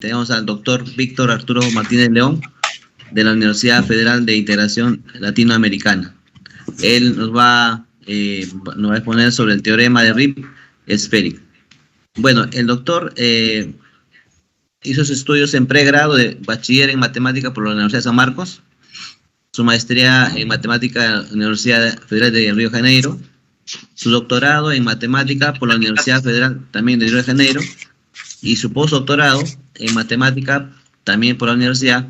Tenemos al doctor Víctor Arturo Martínez León, de la Universidad Federal de Integración Latinoamericana. Él nos va a exponer sobre el teorema de Riemann esférico. Bueno, el doctor hizo sus estudios en pregrado de bachiller en matemática por la Universidad de San Marcos, su maestría en matemática en la Universidad Federal de Río de Janeiro, su doctorado en matemática por la Universidad Federal también de Río de Janeiro, y su postdoctorado en matemática también por la Universidad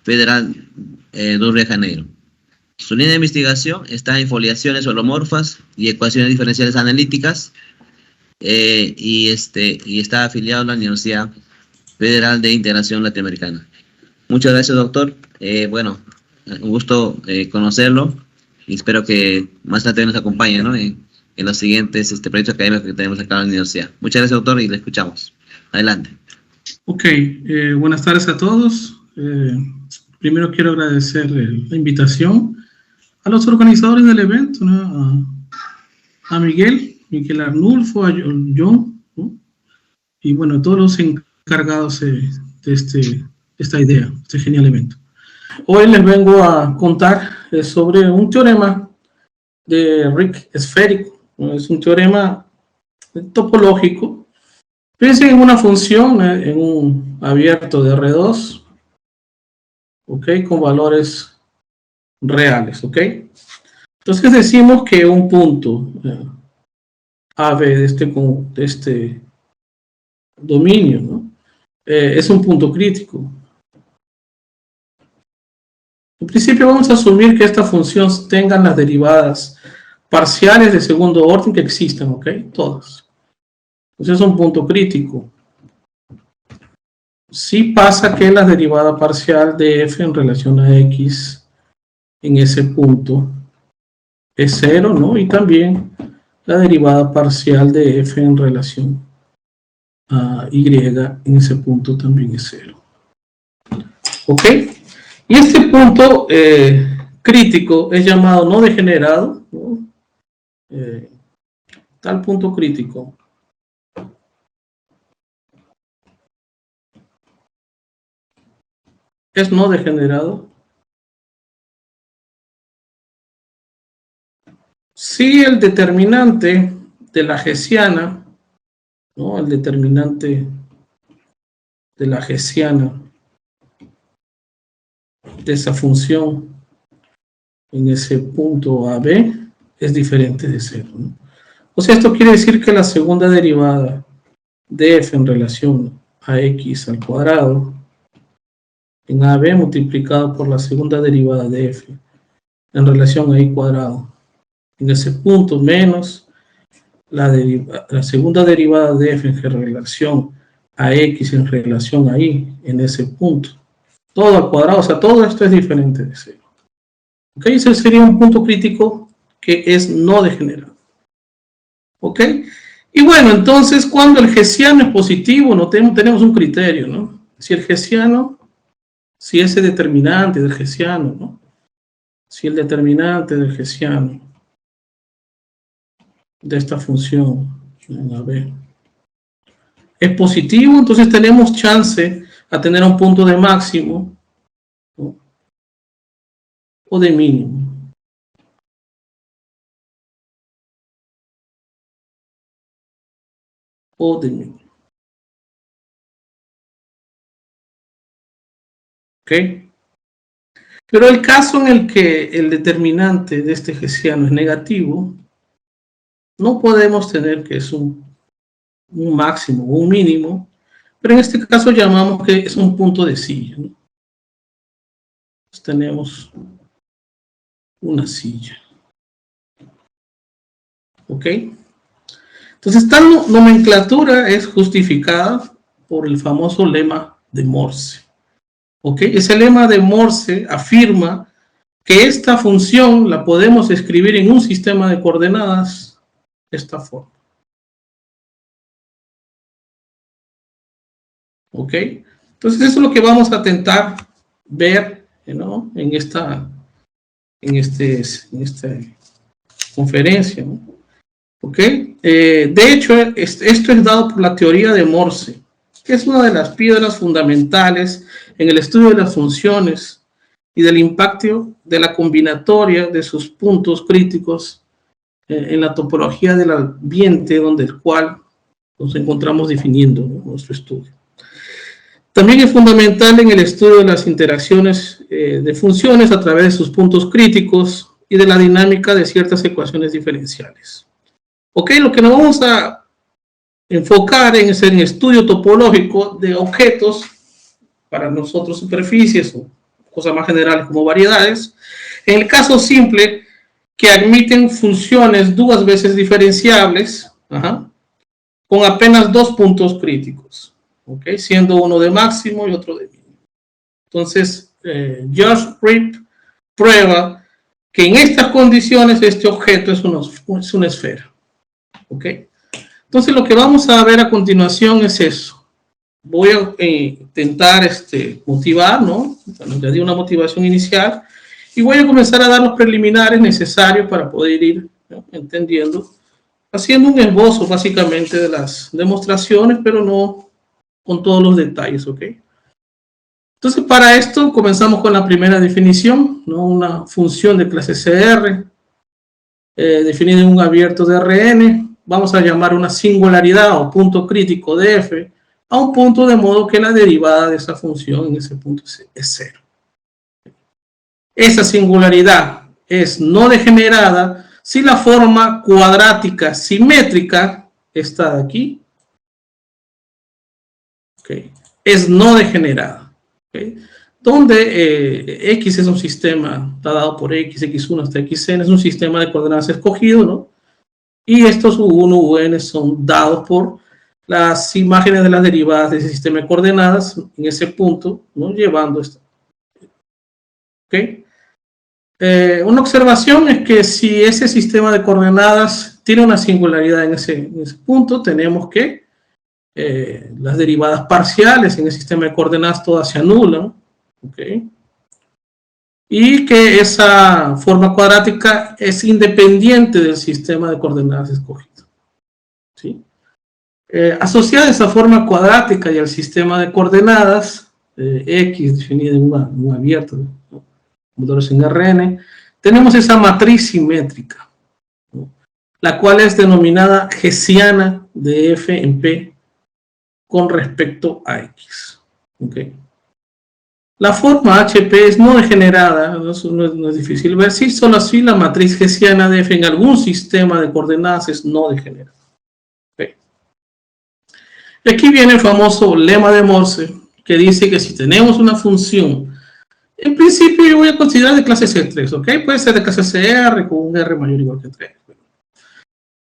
Federal de Río de Janeiro. Su línea de investigación está en foliaciones holomorfas y ecuaciones diferenciales analíticas, y está afiliado a la Universidad Federal de Integración Latinoamericana. Muchas gracias, doctor. Bueno, un gusto conocerlo y espero que más adelante nos acompañe, ¿no?, en los siguientes proyectos académicos que tenemos acá en la universidad. Muchas gracias, doctor, y le escuchamos. Adelante. Ok, buenas tardes a todos. Primero quiero agradecer la invitación a los organizadores del evento, ¿no?, a Miguel Arnulfo, a John, ¿no?, y bueno, a todos los encargados de esta idea, este genial evento. Hoy les vengo a contar sobre un teorema de Riemann esférico, ¿no? Es un teorema topológico. Piensen en una función, en un abierto de R2, ¿ok?, con valores reales, ¿ok? Entonces decimos que un punto AB de este dominio, ¿no?, es un punto crítico. En principio vamos a asumir que esta función tenga las derivadas parciales de segundo orden que existan, ¿ok? Todas. Entonces es un punto crítico. Sí pasa que la derivada parcial de f en relación a x en ese punto es 0, ¿no? Y también la derivada parcial de f en relación a y en ese punto también es 0. ¿Ok? Y este punto crítico es llamado no degenerado, ¿no? Tal punto crítico es no degenerado si el determinante de la hessiana, ¿no?, el determinante de la hessiana de esa función en ese punto AB es diferente de 0, ¿no? O sea, esto quiere decir que la segunda derivada de f en relación a x al cuadrado en AB multiplicado por la segunda derivada de f en relación a y cuadrado en ese punto menos la segunda derivada de f en relación a x en relación a y en ese punto, todo al cuadrado, o sea, todo esto es diferente de 0. ¿Ok? Ese sería un punto crítico que es no degenerado. ¿Ok? Y bueno, entonces cuando el hessiano es positivo, no tenemos un criterio, ¿no? Si el hessiano, si ese determinante del hessiano, ¿no?, si el determinante del hessiano de esta función en AB es positivo, entonces tenemos chance a tener un punto de máximo, ¿no?, o de mínimo. O de mínimo. ¿Ok? Pero el caso en el que el determinante de este hessiano es negativo, no podemos tener que es un máximo o un mínimo, pero en este caso llamamos que es un punto de silla, ¿no? Entonces tenemos una silla. ¿Ok? Entonces esta nomenclatura es justificada por el famoso lema de Morse. ¿Ok? Ese lema de Morse afirma que esta función la podemos escribir en un sistema de coordenadas de esta forma. ¿Ok? Entonces eso es lo que vamos a intentar ver, ¿no?, en esta conferencia, ¿no? ¿Ok? De hecho, esto es dado por la teoría de Morse. que es una de las piedras fundamentales en el estudio de las funciones y del impacto de la combinatoria de sus puntos críticos en la topología del ambiente donde el cual nos encontramos definiendo, ¿no?, nuestro estudio. También es fundamental en el estudio de las interacciones de funciones a través de sus puntos críticos y de la dinámica de ciertas ecuaciones diferenciales. Ok, lo que nos vamos a enfocar es en el estudio topológico de objetos, para nosotros superficies o cosas más generales como variedades, en el caso simple que admiten funciones 2 veces diferenciables, con apenas 2 puntos críticos, ¿okay?, siendo uno de máximo y otro de mínimo. Entonces, Josh Rip prueba que en estas condiciones este objeto es una esfera. ¿Ok? Entonces, lo que vamos a ver a continuación es eso. Voy a intentar motivar, ¿no? Bueno, ya di una motivación inicial y voy a comenzar a dar los preliminares necesarios para poder ir, ¿no?, entendiendo, haciendo un esbozo básicamente de las demostraciones, pero no con todos los detalles, ¿ok? Entonces, para esto comenzamos con la primera definición, ¿no? Una función de clase CR, definida en un abierto de Rn, vamos a llamar una singularidad o punto crítico de f a un punto de modo que la derivada de esa función en ese punto es 0. Esa singularidad es no degenerada si la forma cuadrática simétrica, esta de aquí, okay, es no degenerada. Okay, donde X es un sistema, está dado por X, X1 hasta Xn, es un sistema de coordenadas escogido, ¿no? Y estos U1, UN son dados por las imágenes de las derivadas de ese sistema de coordenadas en ese punto, ¿no?, llevando esto. ¿Ok? Una observación es que si ese sistema de coordenadas tiene una singularidad en ese punto, tenemos que las derivadas parciales en el sistema de coordenadas todas se anulan, ¿ok?, y que esa forma cuadrática es independiente del sistema de coordenadas escogido, ¿sí? Asociada esa forma cuadrática y al sistema de coordenadas, X definida en un abierto, ¿no?, motores en Rn, tenemos esa matriz simétrica, ¿no?, la cual es denominada hessiana de f en p con respecto a X. ¿Okay? La forma HP es no degenerada, no es difícil ver, si solo así la matriz hessiana de f en algún sistema de coordenadas es no degenerada. ¿Okay? Y aquí viene el famoso lema de Morse, que dice que si tenemos una función, en principio yo voy a considerar de clase C3, ¿ok? Puede ser de clase CR con un R mayor o igual que 3.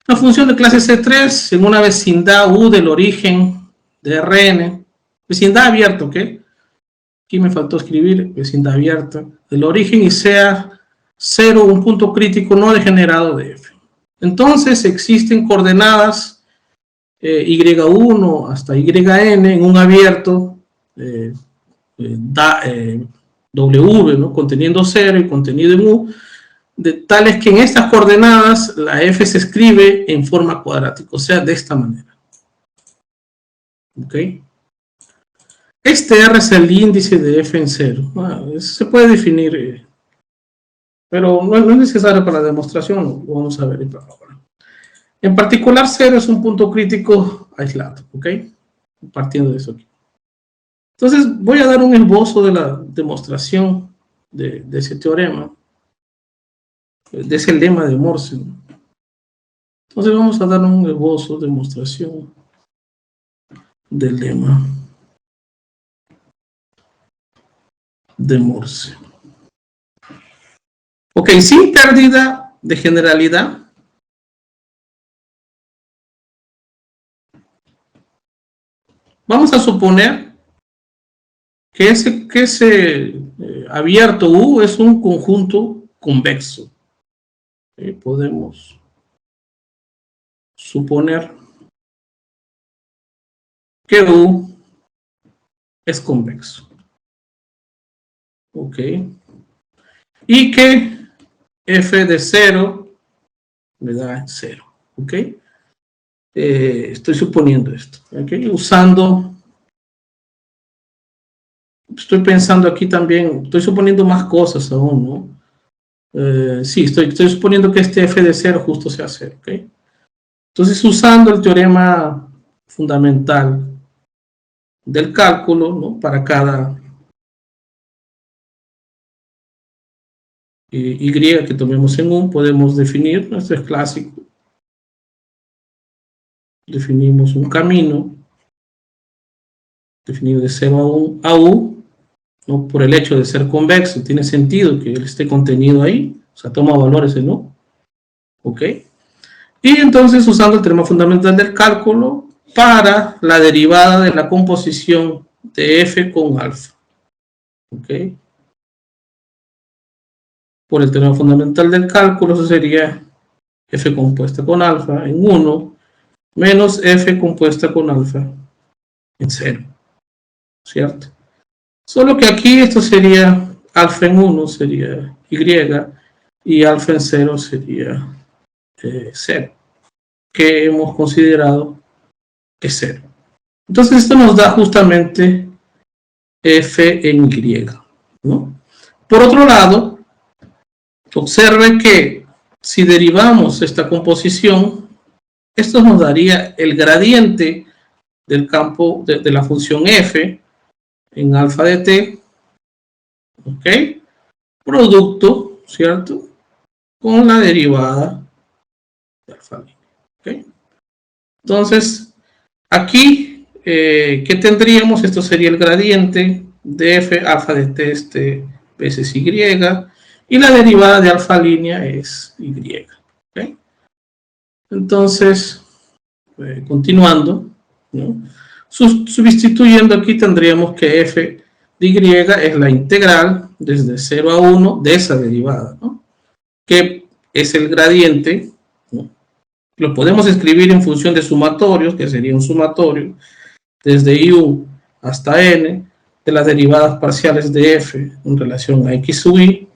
Una función de clase C3 en una vecindad U del origen de Rn, vecindad abierta, ¿ok? Aquí me faltó escribir vecindad abierta del origen y sea 0 un punto crítico no degenerado de f. Entonces existen coordenadas y1 hasta yn en un abierto w, ¿no?, conteniendo 0 y contenido en u, de tales que en estas coordenadas la f se escribe en forma cuadrática, o sea, de esta manera. ¿Ok? Este R es el índice de f en 0. Se puede definir, pero no es necesario para la demostración, lo vamos a ver ahora. En particular, 0 es un punto crítico aislado, ¿ok? Partiendo de eso aquí. Entonces, voy a dar un esbozo de la demostración de ese teorema, de ese lema de Morse. Entonces, vamos a dar un esbozo de demostración del lema de Morse. Ok, sin pérdida de generalidad, vamos a suponer que ese abierto U es un conjunto convexo. Podemos suponer que U es convexo. Ok. Y que f de 0 me da 0. Ok. Estoy suponiendo esto. Okay. Usando estoy pensando aquí también, estoy suponiendo más cosas aún, ¿no? Sí, estoy suponiendo que este f de 0 justo sea 0, ¿ok? Entonces, usando el teorema fundamental del cálculo, ¿no? Para cada y que tomemos en un, podemos definir, esto es clásico, definimos un camino definido de 0 a u, ¿no? Por el hecho de ser convexo, tiene sentido que él esté contenido ahí, o sea, toma valores en u, ¿ok? Y entonces, usando el teorema fundamental del cálculo para la derivada de la composición de f con alfa, ¿ok? Por el teorema fundamental del cálculo, eso sería f compuesta con alfa en 1 menos f compuesta con alfa en 0, ¿cierto? Solo que aquí esto sería alfa en 1 sería y, y alfa en 0 sería 0, que hemos considerado que es 0. Entonces esto nos da justamente f en y, ¿no? Por otro lado, observe que si derivamos esta composición, esto nos daría el gradiente del campo de la función f en alfa de t, ¿ok? Producto, ¿cierto? Con la derivada de alfa línea, ¿ok? Entonces, aquí, ¿qué tendríamos? Esto sería el gradiente de f, alfa de t este veces y, y la derivada de alfa línea es y, ¿ok? Entonces, continuando, ¿no? Sustituyendo aquí tendríamos que f de y es la integral desde 0 a 1 de esa derivada, ¿no? Que es el gradiente, ¿no? Lo podemos escribir en función de sumatorios, que sería un sumatorio desde i1 hasta n de las derivadas parciales de f en relación a x sub i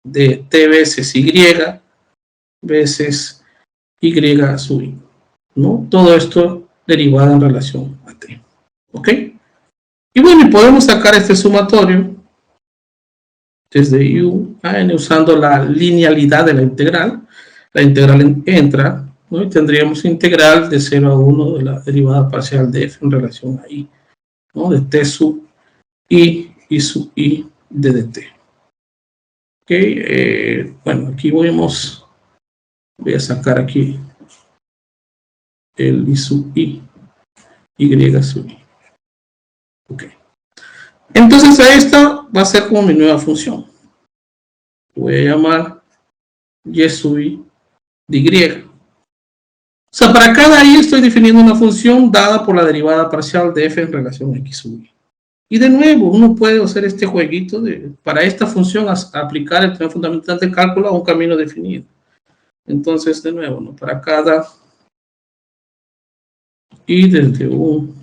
de t veces y veces y sub i, ¿no? Todo esto derivado en relación a t, ¿ok? Y bueno, podemos sacar este sumatorio desde i1 a n usando la linealidad de la integral. La integral entra, ¿no? Y tendríamos integral de 0 a 1 de la derivada parcial de f en relación a i, ¿no? De t sub i sub i de dt. Ok, bueno, aquí voy a sacar aquí el i sub i, y sub i. Ok. Entonces a esta va a ser como mi nueva función. Voy a llamar y sub i de y. O sea, para cada i estoy definiendo una función dada por la derivada parcial de f en relación a x sub i. Y de nuevo, uno puede hacer este jueguito de, para esta función, aplicar el teorema fundamental de cálculo a un camino definido. Entonces, de nuevo, ¿no? Para cada i desde 1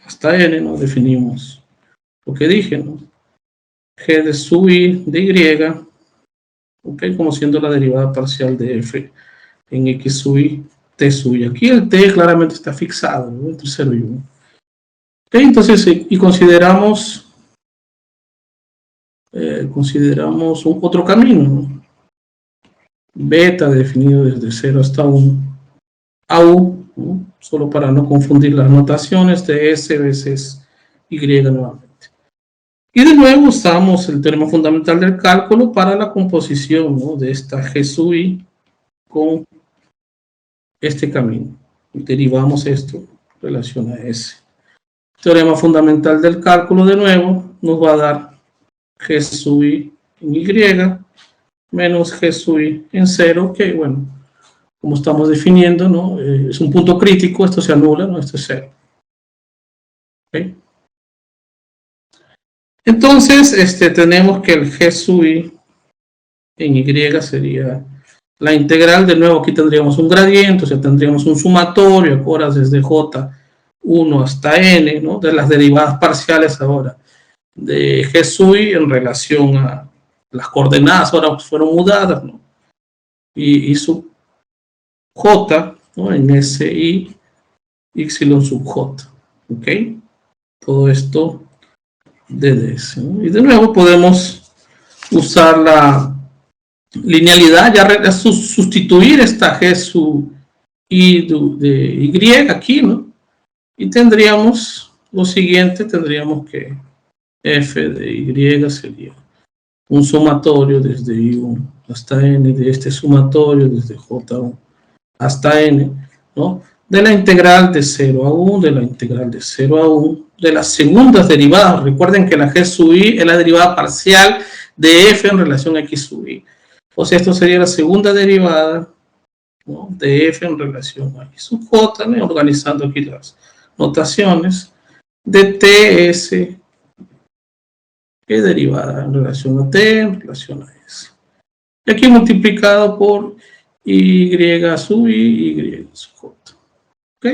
hasta n, ¿no? Definimos lo que dije, ¿no? G de sub i de y, ¿ok? Como siendo la derivada parcial de f en x sub i, t sub i. Aquí el t claramente está fixado, ¿no? Entre 0 y 1. ¿Ok? Entonces, y consideramos otro camino, ¿no? Beta definido desde 0 hasta 1, a u, ¿no? Solo para no confundir las notaciones de s veces y nuevamente. Y de nuevo usamos el teorema fundamental del cálculo para la composición, ¿no? De esta g sub i con este camino. Y derivamos esto en relación a s. Teorema fundamental del cálculo de nuevo nos va a dar g sub i en y menos g sub i en 0, que bueno, como estamos definiendo, ¿no? Es un punto crítico, esto se anula, ¿no? Esto es 0. ¿Okay? Entonces, tenemos que el g sub i en y sería la integral. De nuevo, aquí tendríamos un gradiente, o sea, tendríamos un sumatorio, ahora desde j1 hasta n, ¿no? De las derivadas parciales ahora de g sub i en relación a las coordenadas, ahora fueron mudadas, ¿no? Y sub j, ¿no? En y sub j, ¿ok? Todo esto de DS, ¿no? Y de nuevo podemos usar la linealidad, ya sustituir esta G sub I de Y aquí, ¿no? Y tendríamos lo siguiente, tendríamos que F de Y sería un sumatorio desde I1 hasta N, de este sumatorio desde J1 hasta N, ¿no? De la integral de 0 a 1, de la integral de 0 a 1, de las segundas derivadas. Recuerden que la G sub I es la derivada parcial de F en relación a X sub I. O sea, esto sería la segunda derivada, ¿no?, de F en relación a X sub J, ¿no?, organizando aquí las notaciones, de TS, que es derivada en relación a T, en relación a S. Y aquí multiplicado por Y sub I, Y sub J. ¿Ok?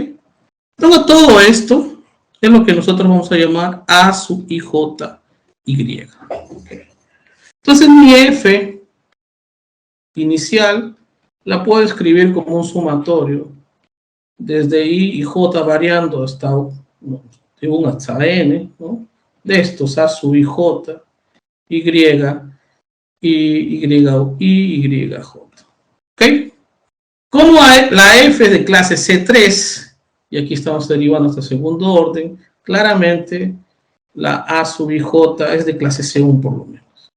Entonces todo esto es lo que nosotros vamos a llamar A sub IJ Y. ¿Okay? Entonces mi F inicial la puedo escribir como un sumatorio desde I y J variando hasta, ¿no?, de 1 hasta N, ¿no?, de estos A sub IJ, Y, y J. ¿Ok? Como la F es de clase C3, y aquí estamos derivando hasta segundo orden, claramente la A sub IJ es de clase C1 por lo menos.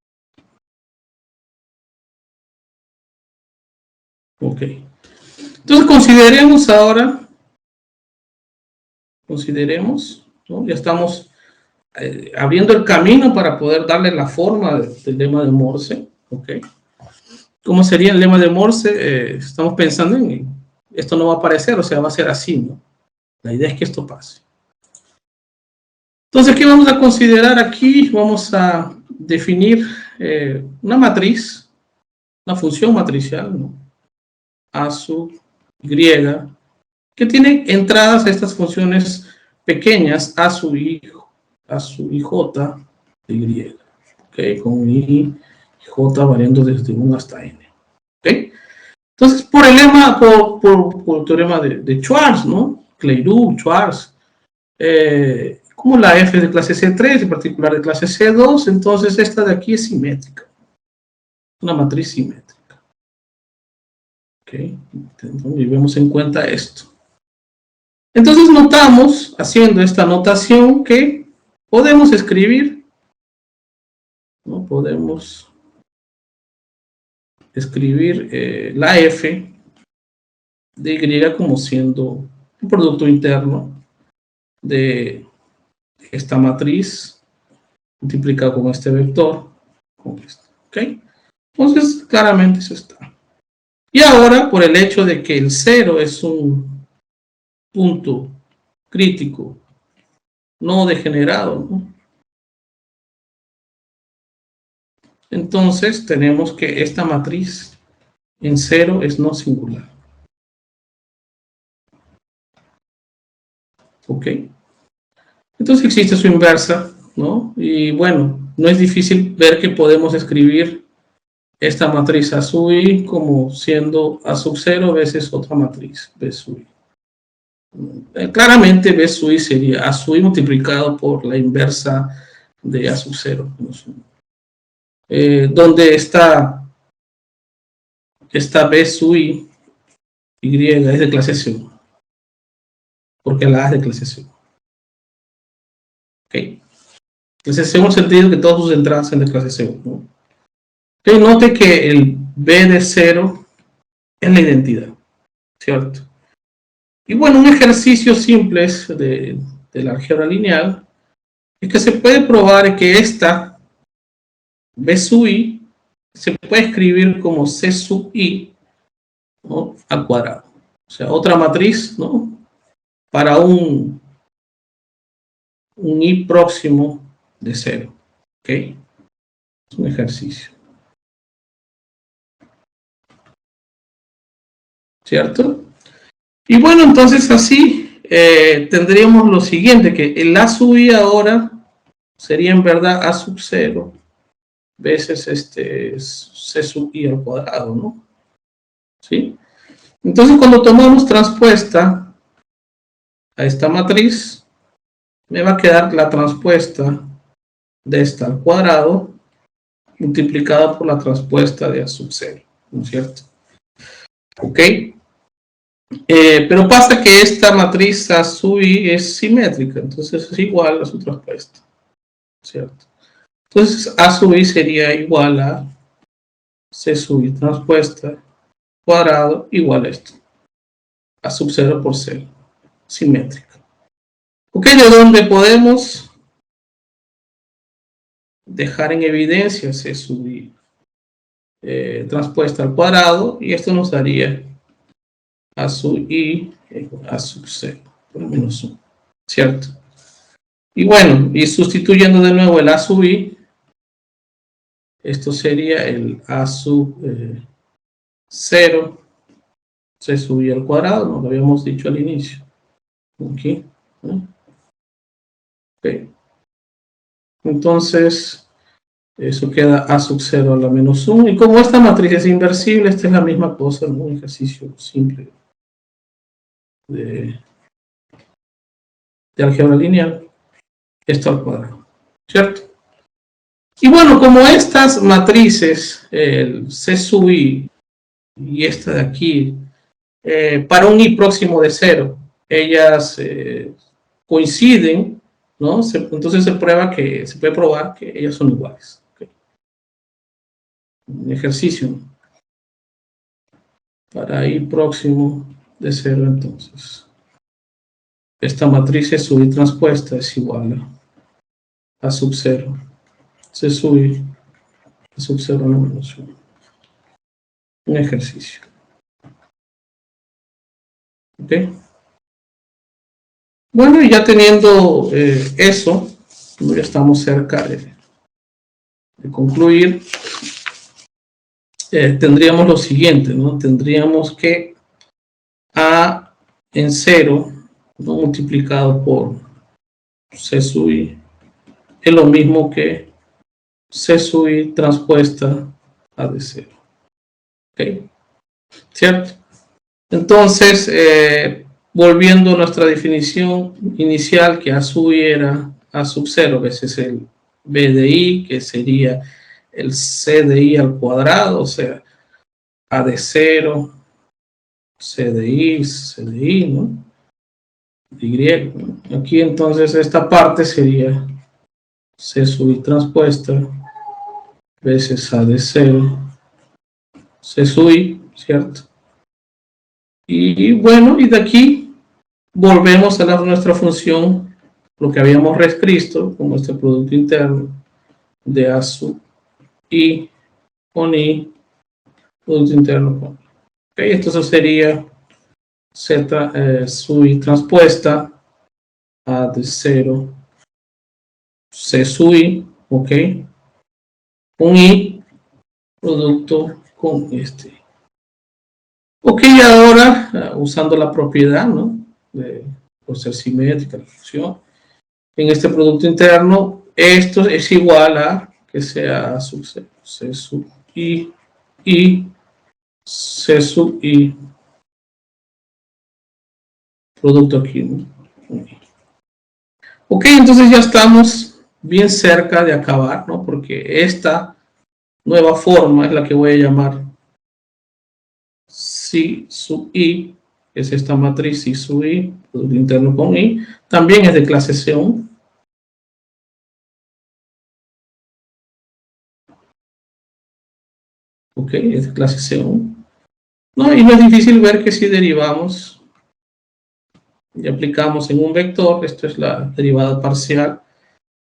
Ok. Entonces consideremos ahora, ¿no?, ya estamos abriendo el camino para poder darle la forma del lema de Morse. Ok. ¿Cómo sería el lema de Morse? Estamos pensando en, esto no va a aparecer, o sea, va a ser así, ¿no? La idea es que esto pase. Entonces, ¿qué vamos a considerar aquí? Vamos a definir una matriz, una función matricial, ¿no?, A sub Y, que tiene entradas a estas funciones pequeñas, A sub I, J, Y, ¿ok? Con I y J variando desde 1 hasta N, ¿ok? Entonces, por el lema, por el teorema de Schwarz, ¿no? Clairaut, Schwarz, como la F de clase C3, en particular de clase C2, entonces esta de aquí es simétrica. Una matriz simétrica. ¿Ok? Entonces, vemos en cuenta esto. Entonces notamos, haciendo esta notación, que podemos escribir, ¿no?, podemos escribir la F de Y como siendo un producto interno de esta matriz multiplicado con este vector, con este, ¿ok? Entonces, claramente eso está. Y ahora, por el hecho de que el 0 es un punto crítico no degenerado, ¿no?, entonces tenemos que esta matriz en 0 es no singular. ¿Ok? Entonces existe su inversa, ¿no? Y bueno, no es difícil ver que podemos escribir esta matriz A sub I como siendo A sub 0 veces otra matriz, B sub I. Claramente B sub I sería A sub I multiplicado por la inversa de A sub 0. Donde está B sub I, Y es de clase C1. Porque la A es de clase C1. ¿Ok? Entonces, hemos sentido que todas sus entradas son de clase C1, ¿no? Entonces, note que el B de 0 es la identidad, ¿cierto? Y bueno, un ejercicio simple de la álgebra lineal es que se puede probar que esta B sub I se puede escribir como C sub I, ¿no?, al cuadrado. O sea, otra matriz, ¿no?, para un I próximo de 0. ¿Ok? Es un ejercicio. ¿Cierto? Y bueno, entonces así tendríamos lo siguiente, que el A sub I ahora sería en verdad A sub 0 veces C sub I al cuadrado, ¿no? ¿Sí? Entonces cuando tomamos transpuesta a esta matriz, me va a quedar la transpuesta de esta al cuadrado multiplicada por la transpuesta de A sub 0, ¿no es cierto? Ok. Pero pasa que esta matriz A sub i es simétrica, entonces es igual a su transpuesta, ¿cierto? Entonces A sub i sería igual a C sub i transpuesta cuadrado igual a esto, A sub 0 por 0, simétrica. Ok, de donde podemos dejar en evidencia C sub i transpuesta al cuadrado, y esto nos daría A sub i A sub 0 por menos 1, ¿cierto? Y bueno, y sustituyendo de nuevo el A sub i, esto sería el A sub 0 C sub i al cuadrado, ¿no? Lo habíamos dicho al inicio. Aquí, ¿no? Ok. Entonces, eso queda A sub 0 a la menos 1. Y como esta matriz es inversible, esta es la misma cosa, ¿no? Un ejercicio simple de álgebra lineal. Esto al cuadrado, ¿cierto? Y bueno, como estas matrices, el C sub i y esta de aquí, para un i próximo de 0, ellas coinciden, ¿no? Entonces se puede probar que ellas son iguales. ¿Okay? Un ejercicio, ¿no? Para i próximo de 0, entonces esta matriz C sub i transpuesta es igual a sub 0, C sub i a sub 0 a la menos 1. Un ejercicio. ¿Ok? Bueno, y ya teniendo eso, ya estamos cerca de concluir. Tendríamos lo siguiente, ¿no? Tendríamos que A en 0, ¿no? Multiplicado por C sub i, es lo mismo que C sub i transpuesta a de 0. ¿Ok? ¿Cierto? Entonces, volviendo a nuestra definición inicial, que A sub i era A sub 0 veces el B de i, que sería el C de i al cuadrado, o sea, A de 0, C de i, ¿no? Y, ¿no? Aquí entonces esta parte sería C sub i transpuesta veces A de 0, C sub i, ¿cierto? Y bueno, y de aquí volvemos a nuestra función, lo que habíamos reescrito como este producto interno de A sub i con i, producto interno con i. Okay, entonces sería Z sub i transpuesta A de 0, C sub i, ok, un i, producto con este. Ok, ahora, usando la propiedad, ¿no? Por ser simétrica la función, en este producto interno, esto es igual a que sea A sub 0, C sub i, C sub i, producto aquí, ¿no? Ok, entonces ya estamos bien cerca de acabar, ¿no? Porque esta nueva forma es la que voy a llamar C sub i, que es esta matriz C sub i, producto interno con i, también es de clase C1. Ok, es de clase C1. No, y no es difícil ver que si derivamos y aplicamos en un vector, esto es la derivada parcial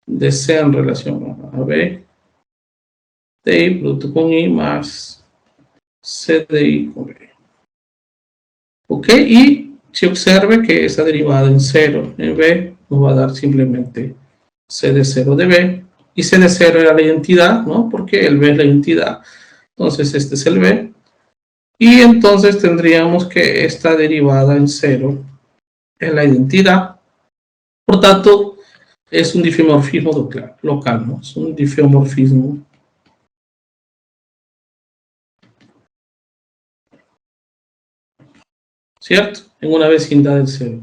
de C en relación a B de i, producto con i, más C de i con B. Ok, y se observe que esa derivada en 0 en B nos va a dar simplemente C de 0 de B, y C de 0 era la identidad, ¿no? Porque el B es la identidad, entonces este es el B, y entonces tendríamos que esta derivada en 0 es la identidad, por tanto es un difeomorfismo local, ¿no? Es un difeomorfismo ¿cierto? En una vecindad del 0.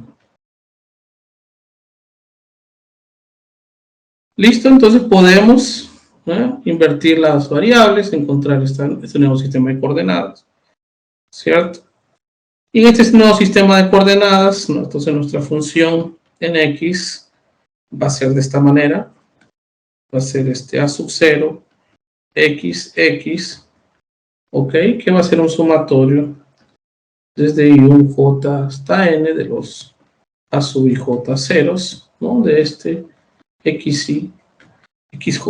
Listo, entonces podemos invertir las variables, encontrar este nuevo sistema de coordenadas, ¿cierto? Y en este nuevo sistema de coordenadas, ¿no? Entonces nuestra función en x va a ser de esta manera, va a ser a sub 0, x, ok, que va a ser un sumatorio desde i1j hasta n de los a sub ij ceros, ¿no? De este xi, xj.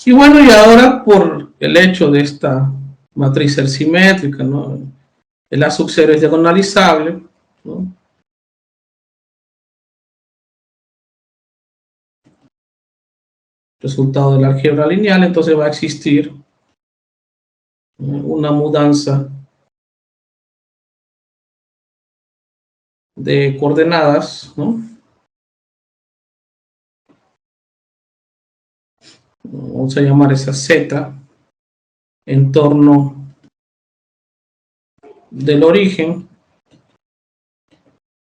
Y bueno, y ahora por el hecho de esta matriz ser simétrica, ¿no? El a sub 0 es diagonalizable, ¿no? Resultado de la álgebra lineal, entonces va a existir una mudanza de coordenadas, ¿no? Vamos a llamar esa z en torno del origen,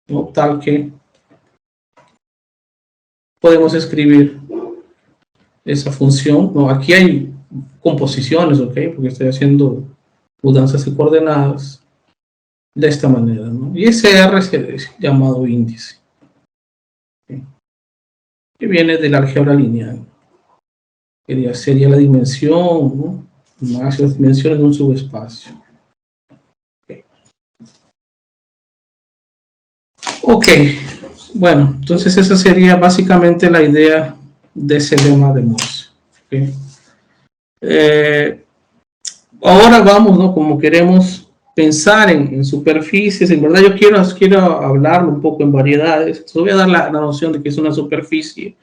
¿no? Tal que podemos escribir esa función, ¿no? Aquí hay composiciones, ¿ok? Porque estoy haciendo mudanzas de coordenadas de esta manera, ¿no? Y ese R es llamado índice, ¿okay? Que viene del álgebra lineal. Sería la dimensión, ¿no? Más las dimensiones de un subespacio. Ok, bueno, entonces esa sería básicamente la idea de ese lema de Morse. ¿Okay? Ahora vamos, ¿no? Como queremos pensar en superficies, en verdad yo quiero hablarlo un poco en variedades. Entonces voy a dar la noción de que es una superficie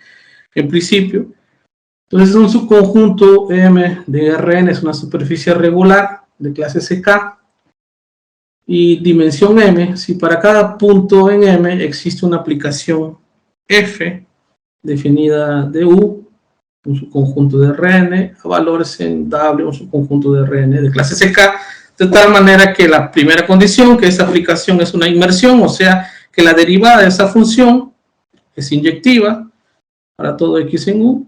en principio. Entonces un subconjunto M de Rn es una superficie regular de clase CK y dimensión M, si para cada punto en M existe una aplicación F definida de U, un subconjunto de Rn, a valores en W, un subconjunto de Rn de clase CK, de tal manera que la primera condición, que esa aplicación es una inmersión, o sea, que la derivada de esa función es inyectiva para todo X en U,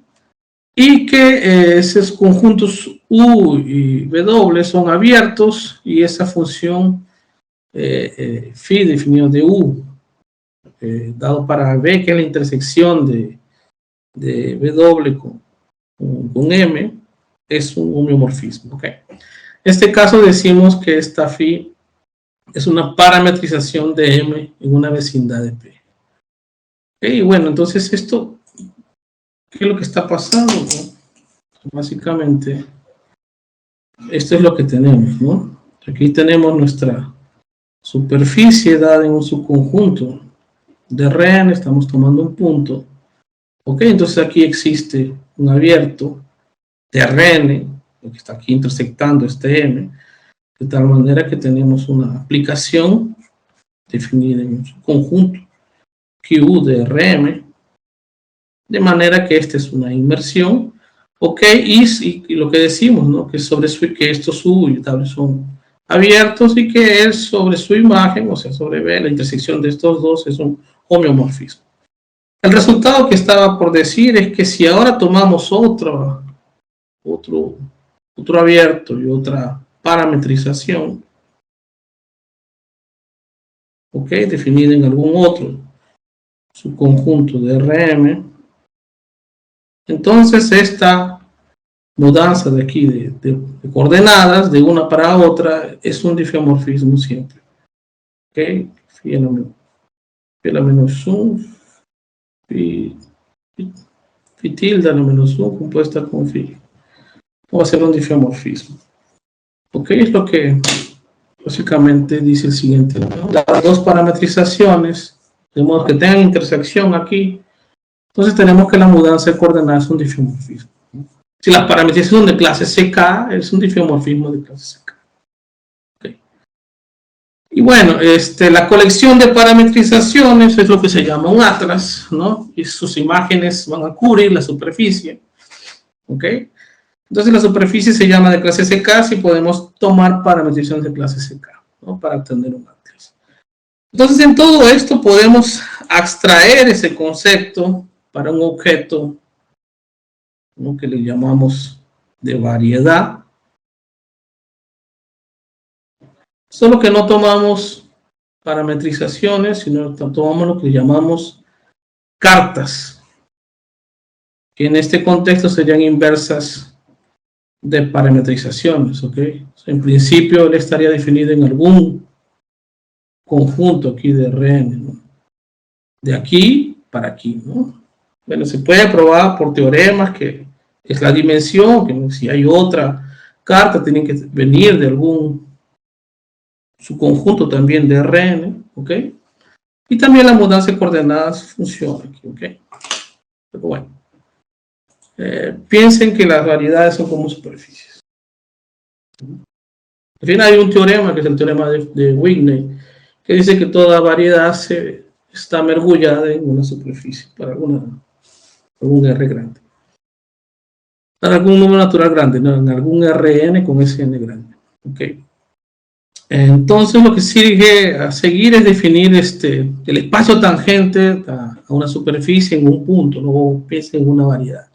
y que esos conjuntos U y W son abiertos, y esa función phi definido de U, dado para B, que es la intersección de W con M, es un homeomorfismo. ¿Okay? En este caso decimos que esta phi es una parametrización de M en una vecindad de P. ¿Okay? Y bueno, entonces esto, ¿qué es lo que está pasando? Básicamente, esto es lo que tenemos, ¿no? Aquí tenemos nuestra superficie dada en un subconjunto de Rn, estamos tomando un punto. Ok, entonces aquí existe un abierto de Rn, que está aquí intersectando este M, de tal manera que tenemos una aplicación definida en un subconjunto Q de Rm, de manera que esta es una inmersión. Ok, y lo que decimos, ¿no? Que que estos U y W son abiertos y que es sobre su imagen, o sea, sobre B, la intersección de estos dos es un homeomorfismo. El resultado que estaba por decir es que si ahora tomamos otro abierto y otra parametrización, ok, definida en algún otro subconjunto de Rm, entonces esta mudanza de aquí de coordenadas de una para otra es un difeomorfismo siempre. Ok, phi a menos 1, phi tilde a la menos 1 compuesta con phi. Va a ser un difeomorfismo. Ok, es lo que básicamente dice el siguiente, ¿no? Las dos parametrizaciones, de modo que tengan intersección aquí, entonces tenemos que la mudanza de coordenadas es un difeomorfismo. Si las parametrizaciones son de clase CK, es un difeomorfismo de clase CK. Okay. Y bueno, la colección de parametrizaciones es lo que se llama un atlas, ¿no? Y sus imágenes van a cubrir la superficie. ¿Ok? Entonces la superficie se llama de clase CK si podemos tomar parametrizaciones de clase CK, ¿no? Para obtener un atlas. Entonces en todo esto podemos abstraer ese concepto para un objeto, ¿no?, que le llamamos de variedad. Solo que no tomamos parametrizaciones, sino tomamos lo que llamamos cartas, que en este contexto serían inversas de parametrizaciones, ¿ok? En principio él estaría definido en algún conjunto aquí de Rn, ¿no?, de aquí para aquí, ¿no? Bueno, se puede probar por teoremas que es la dimensión, que si hay otra carta tienen que venir de algún subconjunto también de Rn, ¿ok? Y también la mudanza de coordenadas funciona aquí, ¿ok? Pero bueno, piensen que las variedades son como superficies. Al fin hay un teorema, que es el teorema de Whitney, que dice que toda variedad está mergullada en una superficie, para algún R grande. Para algún número natural grande, ¿no?, en algún Rn con ese n grande. ¿Ok? Entonces lo que sigue a seguir es definir el espacio tangente a una superficie en un punto, no piensen en una variedad.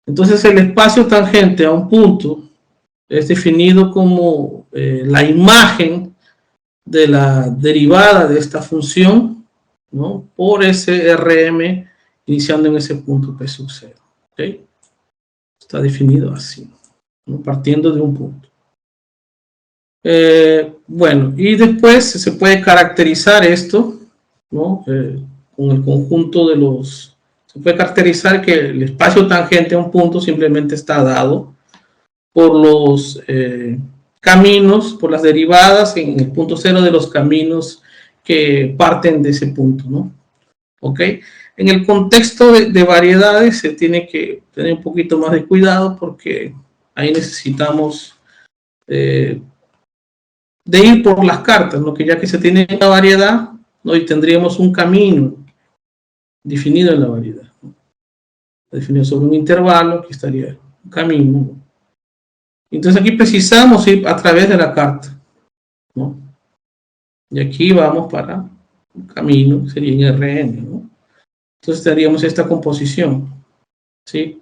Entonces el espacio tangente a un punto es definido como la imagen de la derivada de esta función, ¿no?, por ese Rm iniciando en ese punto P sub 0. ¿Okay? Está definido así, ¿no?, partiendo de un punto. Bueno, y después se puede caracterizar esto, ¿no?, con el conjunto de los... Se puede caracterizar que el espacio tangente a un punto simplemente está dado por los caminos, por las derivadas en el punto cero de los caminos que parten de ese punto, ¿no? ¿Ok? En el contexto de variedades se tiene que tener un poquito más de cuidado porque ahí necesitamos de ir por las cartas, ¿no?, que ya que se tiene una variedad, ¿no?, y tendríamos un camino definido en la variedad, ¿no?, definido sobre un intervalo, aquí estaría un camino, ¿no? Entonces aquí precisamos ir a través de la carta, ¿no? Y aquí vamos para un camino, sería en Rn, ¿no? Entonces tendríamos esta composición, ¿sí?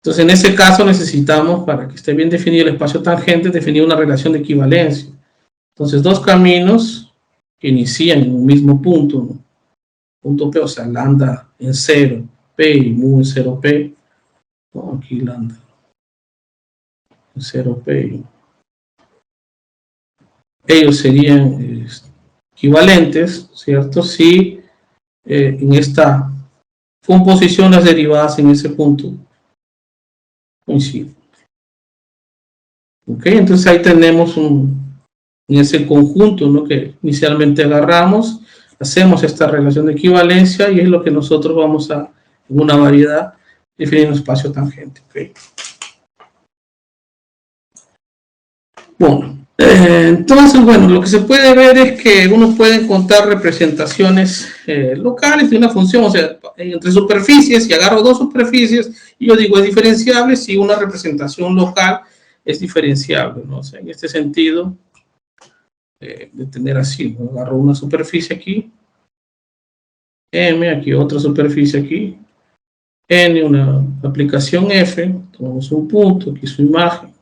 Entonces en ese caso necesitamos, para que esté bien definido el espacio tangente, definir una relación de equivalencia. Entonces dos caminos que inician en un mismo punto, ¿no?, punto P, o sea, lambda en 0, P y mu en 0P, ¿no?, aquí lambda en 0P, ellos serían equivalentes, ¿cierto? Si en esta composición las derivadas en ese punto coinciden. ¿Ok? Entonces ahí tenemos en ese conjunto, ¿no?, que inicialmente agarramos, hacemos esta relación de equivalencia y es lo que nosotros vamos a, en una variedad, definir un espacio tangente. ¿Okay? Bueno, entonces, bueno, lo que se puede ver es que uno puede encontrar representaciones locales de una función, o sea, entre superficies, y agarro dos superficies, y yo digo es diferenciable si una representación local es diferenciable, ¿no? O sea, en este sentido, de tener así, ¿no?, agarro una superficie aquí, M, aquí otra superficie aquí, N, una aplicación F, tomamos un punto, aquí su imagen.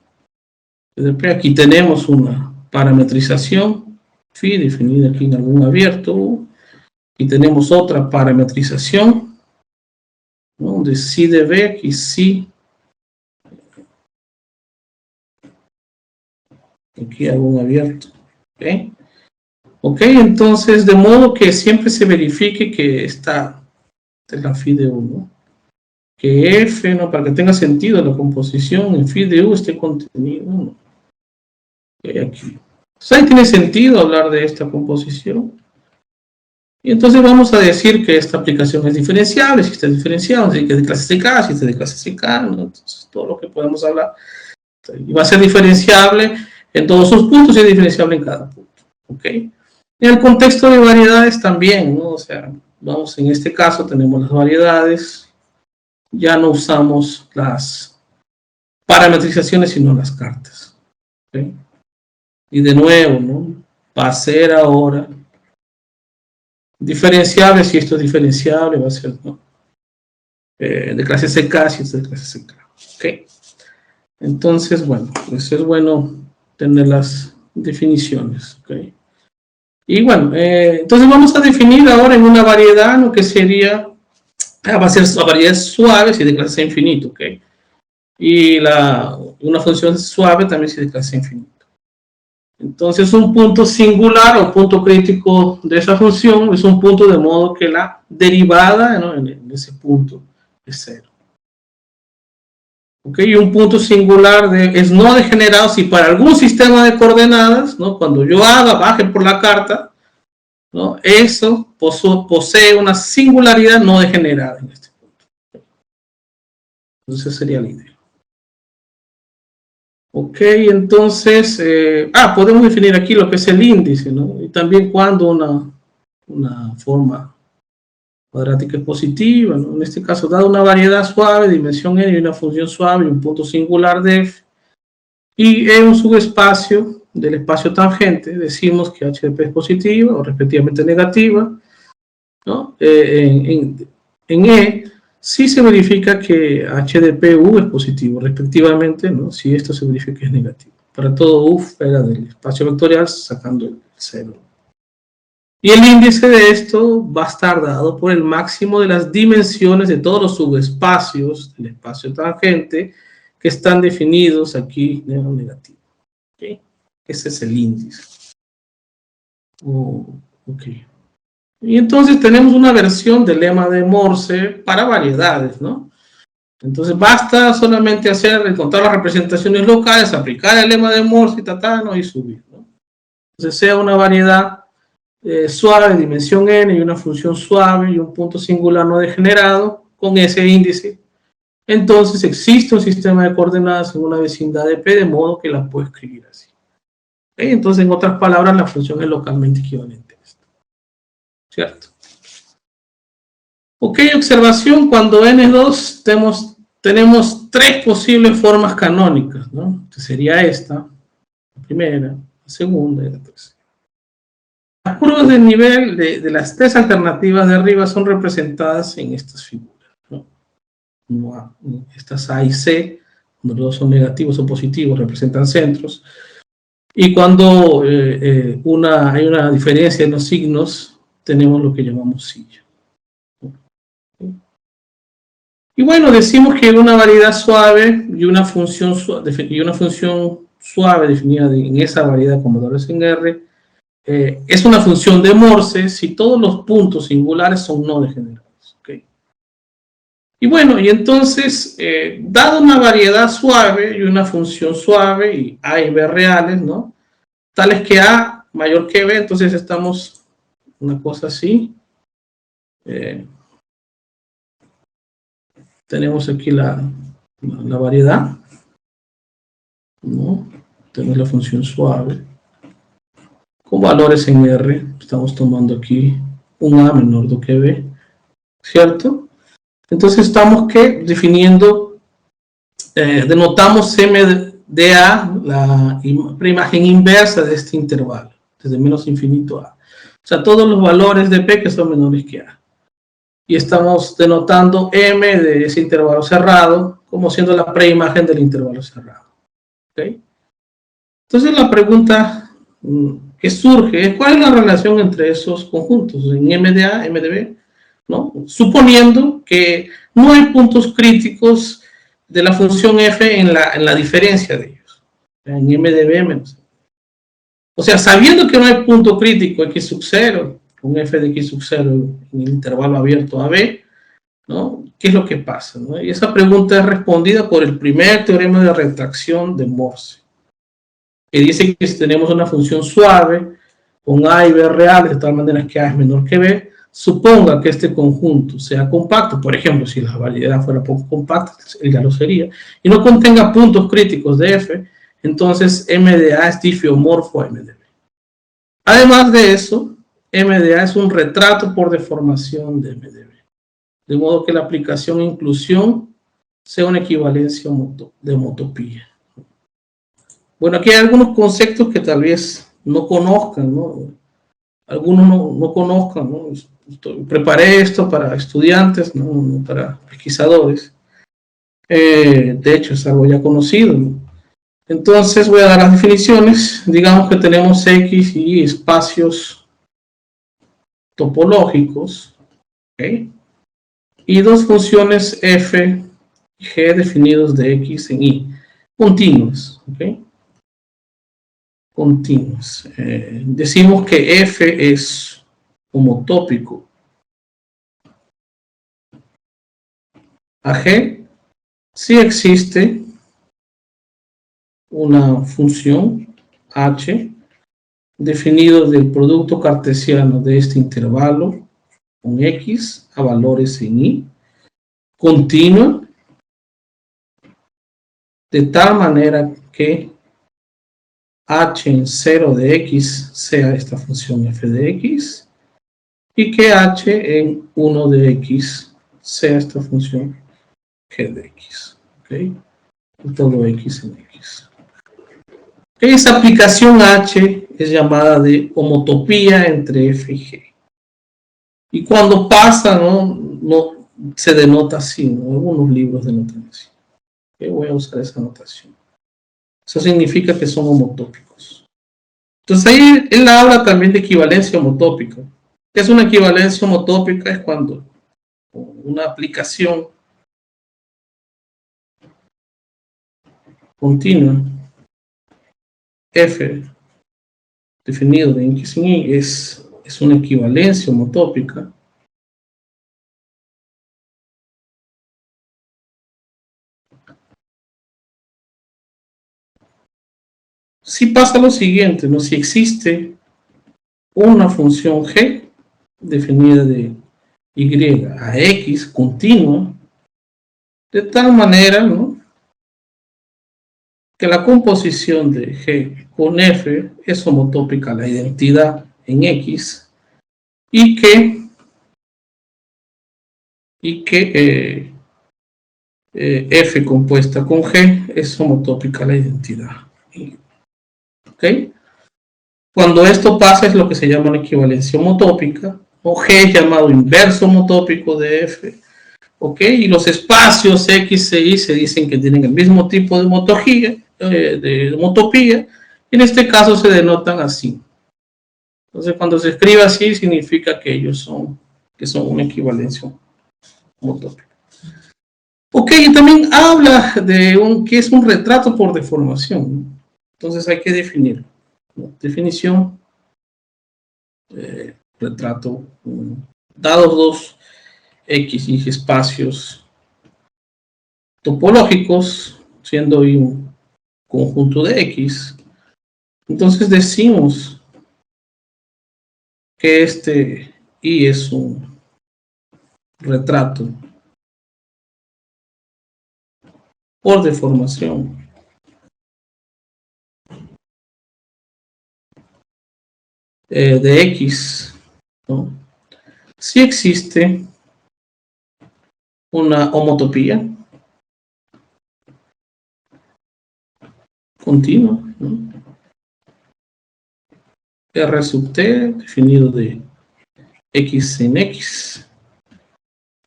Aquí tenemos una parametrización phi definida aquí en algún abierto, y tenemos otra parametrización, ¿no?, donde psi de B, aquí psi, aquí algún abierto. ¿Okay? Ok, entonces de modo que siempre se verifique que esta es la phi de 1, que F, ¿no?, para que tenga sentido la composición en phi de U esté contenido, ¿no?, aquí. Entonces ahí tiene sentido hablar de esta composición. Y entonces vamos a decir que esta aplicación es diferenciable, si está diferenciado, si es de clase CK, si está de clase CK, ¿no? Entonces todo lo que podemos hablar. Y va a ser diferenciable en todos sus puntos y es diferenciable en cada punto. ¿Ok? En el contexto de variedades también, ¿no? O sea, vamos, en este caso tenemos las variedades, ya no usamos las parametrizaciones, sino las cartas. ¿Ok? Y de nuevo, ¿no?, va a ser ahora diferenciable, si esto es diferenciable, va a ser, ¿no? De clase CK, si esto es de clase CK. ¿Ok? Entonces, bueno, eso es bueno tener las definiciones. ¿Ok? Y bueno, entonces vamos a definir ahora en una variedad lo que sería, va a ser variedades suaves y de clase infinito. ¿Ok? Y una función suave también si de clase infinito. Entonces un punto singular o punto crítico de esa función es un punto de modo que la derivada, ¿no?, en ese punto es cero. ¿Ok? Y un punto singular es no degenerado si para algún sistema de coordenadas, ¿no?, cuando yo baje por la carta, ¿no?, eso posee una singularidad no degenerada en este punto. Entonces sería la idea. Ok, entonces, podemos definir aquí lo que es el índice, ¿no? Y también cuando una forma cuadrática es positiva, ¿no? En este caso, dada una variedad suave, dimensión n y una función suave y un punto singular de f, y en un subespacio del espacio tangente, decimos que h de p es positiva o respectivamente negativa, ¿no? En E, sí se verifica que h de p u es positivo, respectivamente, ¿no?, si esto se verifica que es negativo. Para todo u fuera del espacio vectorial, sacando el 0. Y el índice de esto va a estar dado por el máximo de las dimensiones de todos los subespacios del espacio tangente que están definidos aquí de negativo. ¿Okay? Ese es el índice. Ok. Y entonces tenemos una versión del lema de Morse para variedades, ¿no? Entonces basta solamente encontrar las representaciones locales, aplicar el lema de Morse y subir, ¿no? Entonces sea una variedad suave, dimensión n y una función suave y un punto singular no degenerado con ese índice, entonces existe un sistema de coordenadas en una vecindad de P de modo que la puedo escribir así. ¿Okay? Entonces, en otras palabras, la función es localmente equivalente a esto. ¿Cierto? Ok, observación, cuando n es 2 tenemos tres posibles formas canónicas, ¿no? Que sería esta, la primera, la segunda y la tercera. Las curvas del nivel de las tres alternativas de arriba son representadas en estas figuras, ¿no? Estas A y C, cuando los dos son negativos o positivos, representan centros. Y cuando hay una diferencia en los signos, tenemos lo que llamamos silla. Y bueno, decimos que una variedad suave y una función suave definida en esa variedad como valores en R es una función de Morse si todos los puntos singulares son no degenerados. ¿Okay? Y bueno, y entonces, dado una variedad suave y una función suave y A y B reales, ¿no?, tales que A mayor que B, entonces estamos una cosa así. Tenemos aquí la variedad, ¿no? Tenemos la función suave con valores en R. Estamos tomando aquí un A menor que B, ¿cierto? Entonces estamos definiendo, denotamos M de A, la imagen inversa de este intervalo, desde menos infinito a. O sea, todos los valores de P que son menores que A. Y estamos denotando M de ese intervalo cerrado como siendo la preimagen del intervalo cerrado. ¿Okay? Entonces la pregunta que surge es ¿cuál es la relación entre esos conjuntos en M de A, M de B? ¿No? Suponiendo que no hay puntos críticos de la función f en la diferencia de ellos, en M de B menos. O sea, sabiendo que no hay punto crítico x sub 0, con f de x sub 0 en el intervalo abierto a B, ¿no? ¿Qué es lo que pasa? ¿No? Y esa pregunta es respondida por el primer teorema de retracción de Morse, que dice que si tenemos una función suave con A y B reales, de tal manera que A es menor que B, suponga que este conjunto sea compacto, por ejemplo, si la variedad fuera poco compacta, él ya lo sería, y no contenga puntos críticos de F, entonces M de A es difiomorfo a M de B. Además de eso, M de A es un retrato por deformación de M de B. De modo que la aplicación e inclusión sea una equivalencia de homotopía. Bueno, aquí hay algunos conceptos que tal vez no conozcan, ¿no? algunos no conozcan, ¿no? Preparé esto para estudiantes, no para pesquisadores. De hecho, es algo ya conocido, ¿no? Entonces voy a dar las definiciones. Digamos que tenemos X y espacios topológicos, ¿okay? Y dos funciones f y g definidos de x en y, continuos, ¿okay? Continuos. Decimos que f es homotópico a g si existe una función h definido del producto cartesiano de este intervalo con x a valores en y, continua, de tal manera que h en 0 de x sea esta función f de x y que h en 1 de x sea esta función g de x. ¿Okay? Todo x en x. Esa aplicación h es llamada de homotopía entre f y g. Y cuando pasa, no se denota así, ¿no? Algunos libros denotan así. Okay, voy a usar esa notación. Eso significa que son homotópicos. Entonces ahí él habla también de equivalencia homotópica. ¿Qué es una equivalencia homotópica? Es cuando una aplicación continua f definido de x en y es una equivalencia homotópica. Si pasa lo siguiente, ¿no? Si existe una función g definida de y a x continua, de tal manera, ¿no?, que la composición de g con f es homotópica a la identidad en x y que f compuesta con g es homotópica a la identidad. ¿Ok? Cuando esto pasa es lo que se llama una equivalencia homotópica, o g es llamado inverso homotópico de f. ¿Ok? Y los espacios x e y se dicen que tienen el mismo tipo de homotopía, y en este caso se denotan así. Entonces cuando se escribe así significa que ellos son una equivalencia homotópica. Ok, y también habla de que es un retrato por deformación. Entonces hay que definir. Definición, retrato, dados dos x y espacios topológicos, siendo y un conjunto de x, entonces decimos que este y es un retrato por deformación de x, ¿no?, si existe una homotopía continua, ¿no?, R sub t definido de x en x,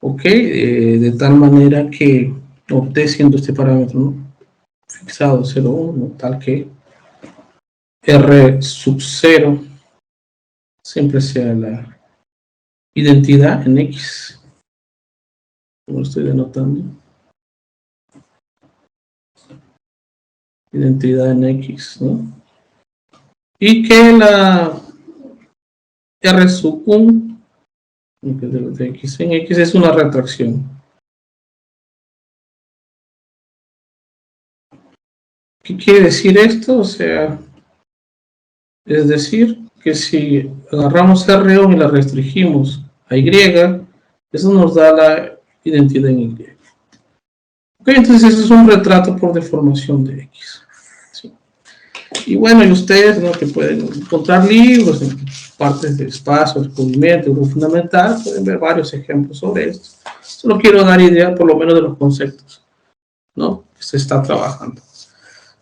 ok, de tal manera que t siendo este parámetro, ¿no?, fixado 0, 1, tal que R sub 0 siempre sea la identidad en x, como lo estoy denotando, identidad en x, ¿no?, y que la R sub 1 de x en x es una retracción. ¿Qué quiere decir esto? O sea, es decir, que si agarramos R1 y la restringimos a Y, eso nos da la identidad en Y. Ok, entonces eso es un retrato por deformación de X. ¿Sí? Y bueno, y ustedes, ¿no?, que pueden encontrar libros en partes de espacio, descubrimiento, grupo fundamental, pueden ver varios ejemplos sobre esto. Solo quiero dar idea por lo menos de los conceptos, ¿no?, que se está trabajando.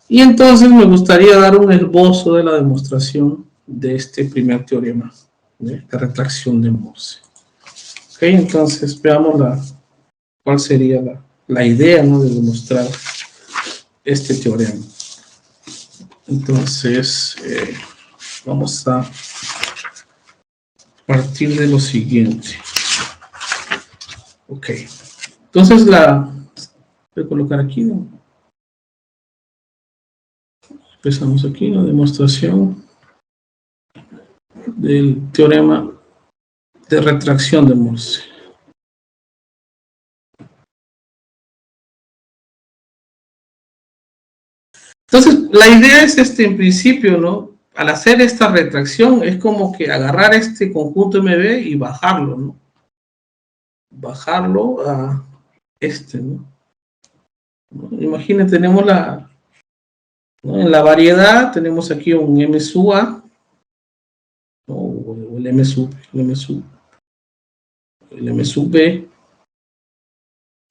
Y entonces me gustaría dar un esbozo de la demostración de este primer teorema. de retracción de Morse. Ok, entonces veamos cuál sería la idea, ¿no?, de demostrar este teorema. Entonces, vamos a partir de lo siguiente. Ok, entonces voy a colocar aquí, ¿no? Empezamos aquí, la demostración del teorema de retracción de Morse. Entonces, la idea es en principio, ¿no? Al hacer esta retracción, es como que agarrar este conjunto MB y bajarlo, ¿no? Bajarlo a este, ¿no? Imaginen, tenemos ¿no?, en la variedad, tenemos aquí un M sub A, ¿no?, o el M sub B.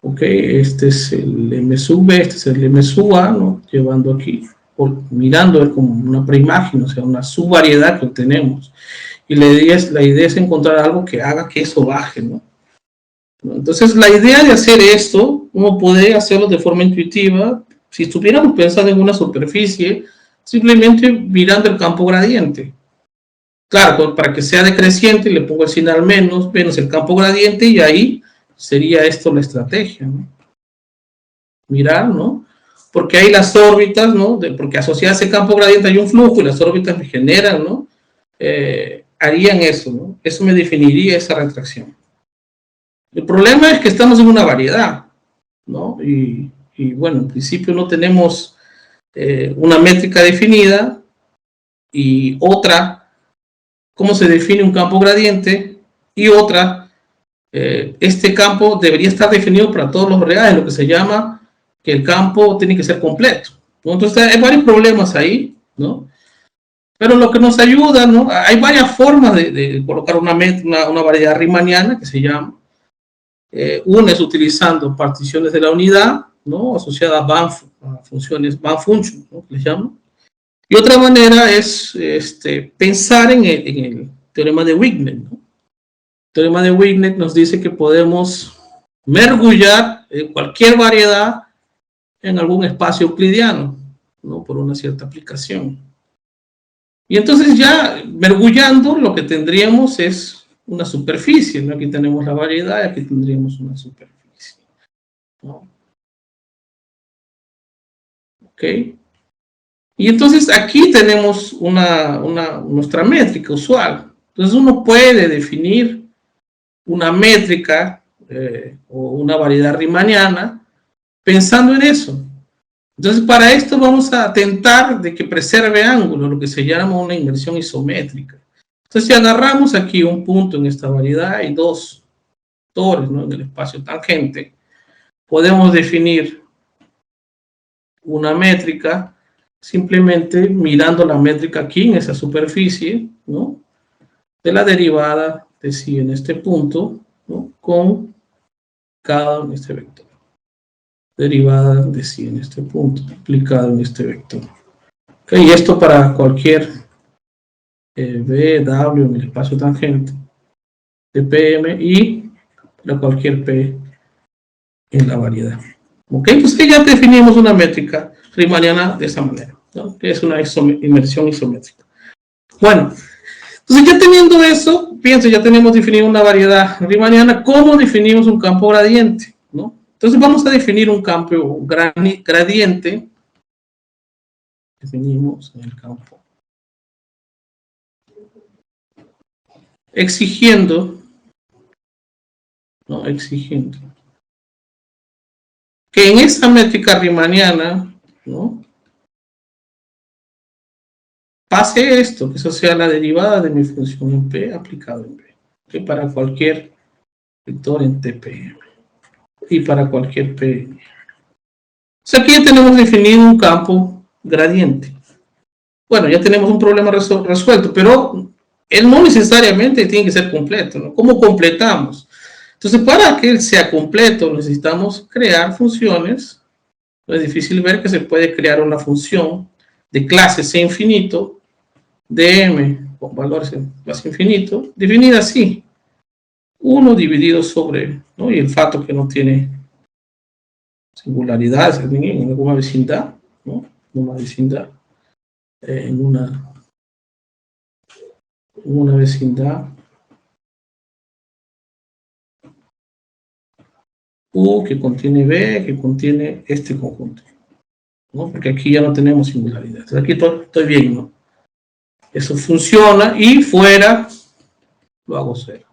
Ok, este es el M sub B, este es el M sub A, ¿no?, llevando aquí, mirando como una preimagen, o sea, una subvariedad que obtenemos. Y la idea es encontrar algo que haga que eso baje, ¿no? Entonces, la idea de hacer esto, uno puede hacerlo de forma intuitiva. Si estuviéramos pensando en una superficie, simplemente mirando el campo gradiente. Claro, para que sea decreciente, le pongo el señal menos el campo gradiente, y ahí sería esto la estrategia, ¿no? Mirar, ¿no? Porque hay las órbitas, ¿no? Porque asociado a ese campo gradiente hay un flujo y las órbitas me generan, ¿no? Harían eso, ¿no? Eso me definiría esa retracción. El problema es que estamos en una variedad, ¿no? Y bueno, en principio no tenemos una métrica definida y otra, cómo se define un campo gradiente, y otra, este campo debería estar definido para todos los reales, lo que se llama que el campo tiene que ser completo, ¿no? Entonces hay varios problemas ahí, ¿no? Pero lo que nos ayuda, ¿no? Hay varias formas de colocar una variedad riemanniana, que se llama. Una es utilizando particiones de la unidad, ¿no?, asociadas a funciones Banff function, ¿no?, que les llamo. Y otra manera es pensar en el teorema de Wignet, ¿no? El teorema de Wignet nos dice que podemos mergullar en cualquier variedad en algún espacio euclidiano, ¿no?, por una cierta aplicación. Y entonces, ya mergullando, lo que tendríamos es una superficie, ¿no? Aquí tenemos la variedad y aquí tendríamos una superficie, ¿no? Ok. Y entonces aquí tenemos nuestra métrica usual. Entonces uno puede definir una métrica o una variedad riemanniana pensando en eso. Entonces, para esto vamos a tentar de que preserve ángulo, lo que se llama una inversión isométrica. Entonces, si agarramos aquí un punto en esta variedad y dos vectores, ¿no?, en el espacio tangente, podemos definir una métrica simplemente mirando la métrica aquí en esa superficie, ¿no?, de la derivada de psi en este punto, ¿no?, con cada en este vector. Derivada de psi en este punto, aplicado en este vector. Okay, y esto para cualquier B, W en el espacio tangente de PM, y para cualquier P en la variedad. Ok, entonces ya definimos una métrica riemanniana de esa manera, ¿no?, que es una inversión isométrica. Bueno, entonces ya teniendo eso, fíjense, ya tenemos definido una variedad riemanniana. ¿Cómo definimos un campo gradiente, ¿no? Entonces vamos a definir un campo gradiente. Definimos en el campo exigiendo, ¿no?, exigiendo que en esa métrica riemanniana, ¿no?, pase esto, que eso sea la derivada de mi función en P aplicado en P, que para cualquier vector en TP y para cualquier P. O sea, aquí ya tenemos definido un campo gradiente. Bueno, ya tenemos un problema resuelto, pero él no necesariamente tiene que ser completo, ¿no? ¿Cómo completamos? Entonces, para que él sea completo, necesitamos crear funciones. No es difícil ver que se puede crear una función de clase C infinito de M con valores en espacio infinito, definida así. 1 dividido sobre, ¿no? Y el factor que no tiene singularidades en alguna vecindad, ¿no? Una vecindad, en una vecindad U que contiene B, que contiene este conjunto, ¿no? Porque aquí ya no tenemos singularidades. Aquí estoy bien, ¿no? Eso funciona y fuera lo hago 0.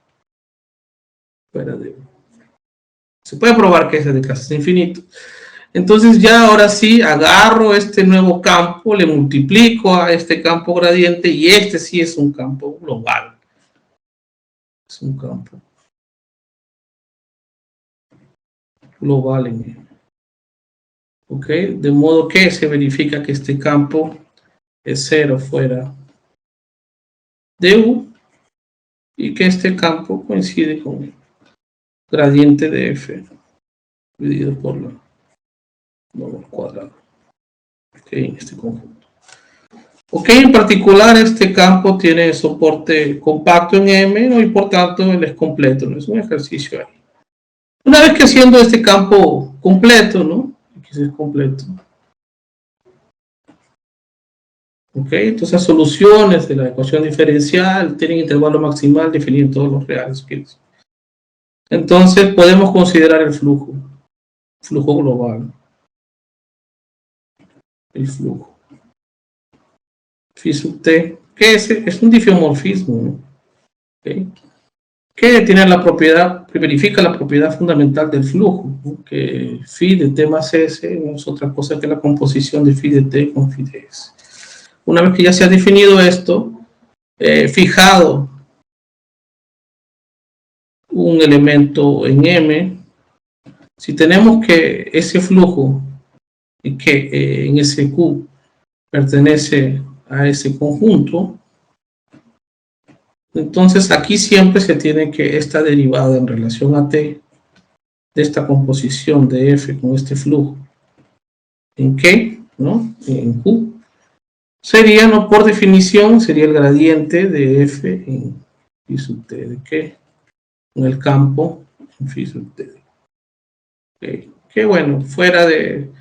Fuera de U. Se puede probar que es de clases infinito. Entonces ya ahora sí agarro este nuevo campo, le multiplico a este campo gradiente y este sí es un campo global. Es un campo global en M. ¿Ok? De modo que se verifica que este campo es 0 fuera de U y que este campo coincide con el gradiente de F dividido por la al cuadrado. ¿Ok? En este conjunto. Ok, en particular este campo tiene soporte compacto en M, ¿no? Y por tanto él es completo, ¿no? Es un ejercicio ahí. Una vez que haciendo este campo completo, ¿no? Aquí es completo. Ok, entonces las soluciones de la ecuación diferencial tienen intervalo maximal definido en todos los reales. Entonces podemos considerar el flujo global. El flujo. Phi sub t, que es un difeomorfismo, ¿no? Okay. Que tiene la propiedad, que verifica la propiedad fundamental del flujo, ¿no? Que phi de t más s no es otra cosa que la composición de phi de t con phi de s. Una vez que ya se ha definido esto, fijado un elemento en M, si tenemos que ese flujo y que en ese Q pertenece a ese conjunto, entonces aquí siempre se tiene que esta derivada en relación a T de esta composición de F con este flujo en Q, ¿no? En Q, sería, no por definición, sería el gradiente de F en phi sub T de Q, en el campo en phi sub T. Okay. Que bueno, fuera de...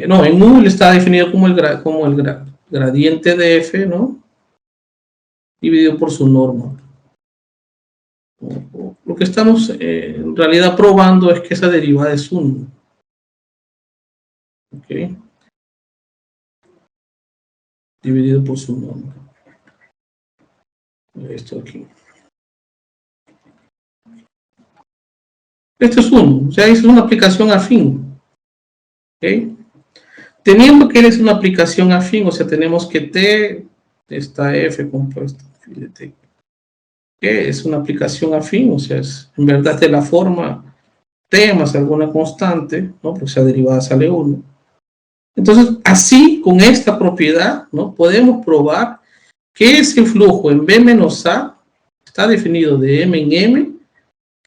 no, en U está definido como el gradiente de F, ¿no? Dividido por su norma. Lo que estamos en realidad probando es que esa derivada es 1. ¿Ok? Dividido por su norma. Esto aquí. Esto es 1, o sea, es una aplicación afín. ¿Ok? Teniendo que es una aplicación afín, o sea, tenemos que T, esta F compuesta de T, que es una aplicación afín, o sea, es en verdad de la forma T más alguna constante, ¿no? Porque esa derivada sale 1. Entonces, así, con esta propiedad, ¿no? Podemos probar que ese flujo en B menos A está definido de M en M,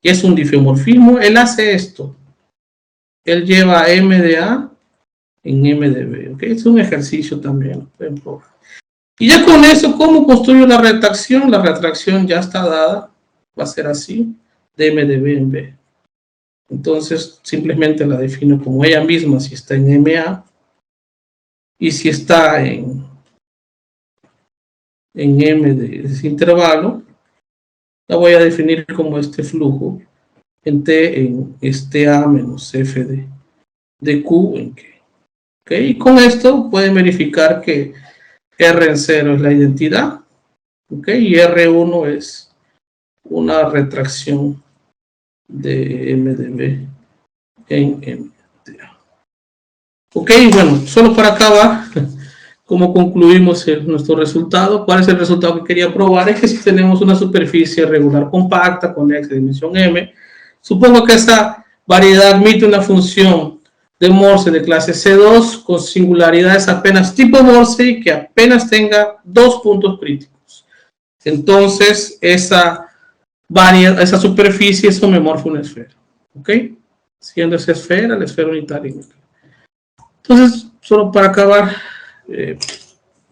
que es un difeomorfismo. Él hace esto. Él lleva M de A en M de B. ¿Okay? Es un ejercicio también, lo pueden probar. Y ya con eso, ¿cómo construyo la retracción? La retracción ya está dada. Va a ser así, de M de B en B. Entonces, simplemente la defino como ella misma si está en MA. Y si está en M de ese intervalo, la voy a definir como este flujo en T en este A menos F de Q en Q. ¿Okay? Y con esto pueden verificar que R en 0 es la identidad. ¿Okay? Y R1 es una retracción de M de B en M de A. Ok, bueno, solo para acabar, ¿cómo concluimos nuestro resultado? ¿Cuál es el resultado que quería probar? Es que si tenemos una superficie regular compacta con x de dimensión m, supongo que esa variedad admite una función de Morse de clase C2 con singularidades apenas tipo Morse y que apenas tenga 2 puntos críticos. Entonces, esa superficie es homomorfa a una esfera. ¿Ok? Siendo esa esfera, la esfera unitaria. Entonces, solo para acabar,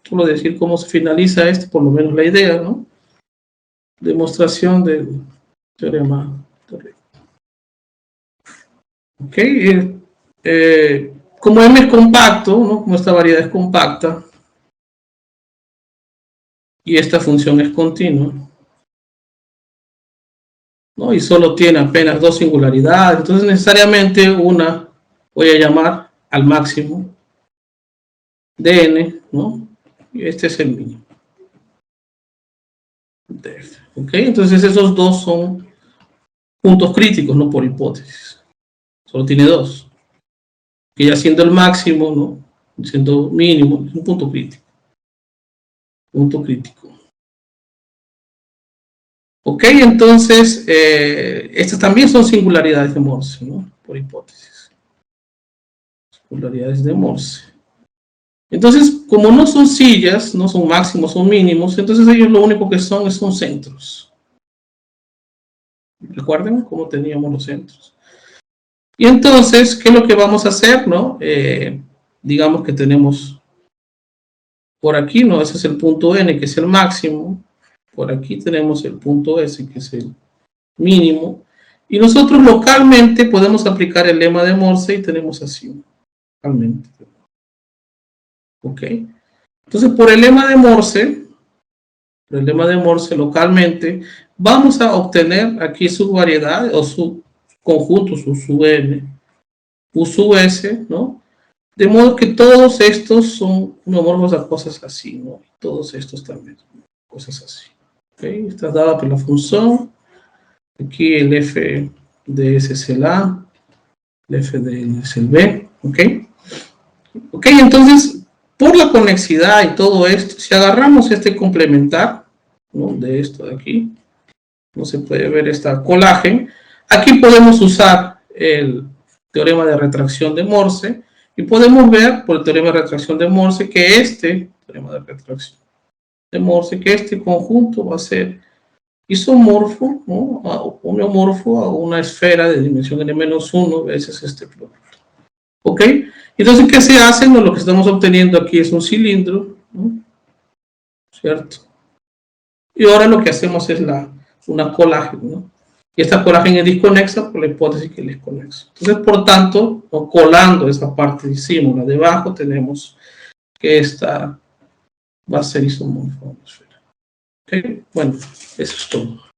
Solo decir cómo se finaliza por lo menos la idea, ¿no? Demostración del teorema de Ripp. Ok, como M es compacto, ¿no? Como esta variedad es compacta y esta función es continua, ¿no? Y solo tiene apenas dos singularidades, entonces necesariamente una voy a llamar al máximo de n, ¿no? Y este es el mínimo de f. Ok, entonces esos dos son puntos críticos, no por hipótesis. Solo tiene dos. Que ya siendo el máximo, ¿no? Siendo mínimo, es un punto crítico. Punto crítico. Ok, entonces, estas también son singularidades de Morse, ¿no? Por hipótesis. Singularidades de Morse. Entonces, como no son sillas, no son máximos, son mínimos, entonces ellos lo único que son centros. ¿Recuerden cómo teníamos los centros? Y entonces, ¿qué es lo que vamos a hacer, no? Digamos que tenemos por aquí, ¿no? Ese es el punto N, que es el máximo. Por aquí tenemos el punto S, que es el mínimo. Y nosotros localmente podemos aplicar el lema de Morse y tenemos así, localmente. ¿Ok? Entonces, por el lema de Morse localmente, vamos a obtener aquí su variedad o su conjunto, su sub n, u sub s, ¿no? De modo que todos estos son homomorfos a cosas así, ¿no? Todos estos también, cosas así. ¿Ok? Está dada por la función. Aquí el f de s es el a, el f de n es el b. ¿Ok? Ok, entonces, por la conexidad y todo esto, si agarramos este complementar, ¿no? De esto de aquí, no se puede ver esta colagen, aquí podemos usar el teorema de retracción de Morse y podemos ver por el teorema de retracción de Morse que este conjunto va a ser isomorfo, ¿no? Homeomorfo a una esfera de dimensión n-1 veces este producto. ¿Ok? Entonces, ¿qué se hace? No, lo que estamos obteniendo aquí es un cilindro, ¿no? ¿Cierto? Y ahora lo que hacemos es una colagen, ¿no? Y esta colagen es disconexa por la hipótesis que él es conexo. Entonces, por tanto, ¿no? Colando esa parte de encima, la de abajo, tenemos que esta va a ser isomorfa a una esfera. ¿Ok? Bueno, eso es todo.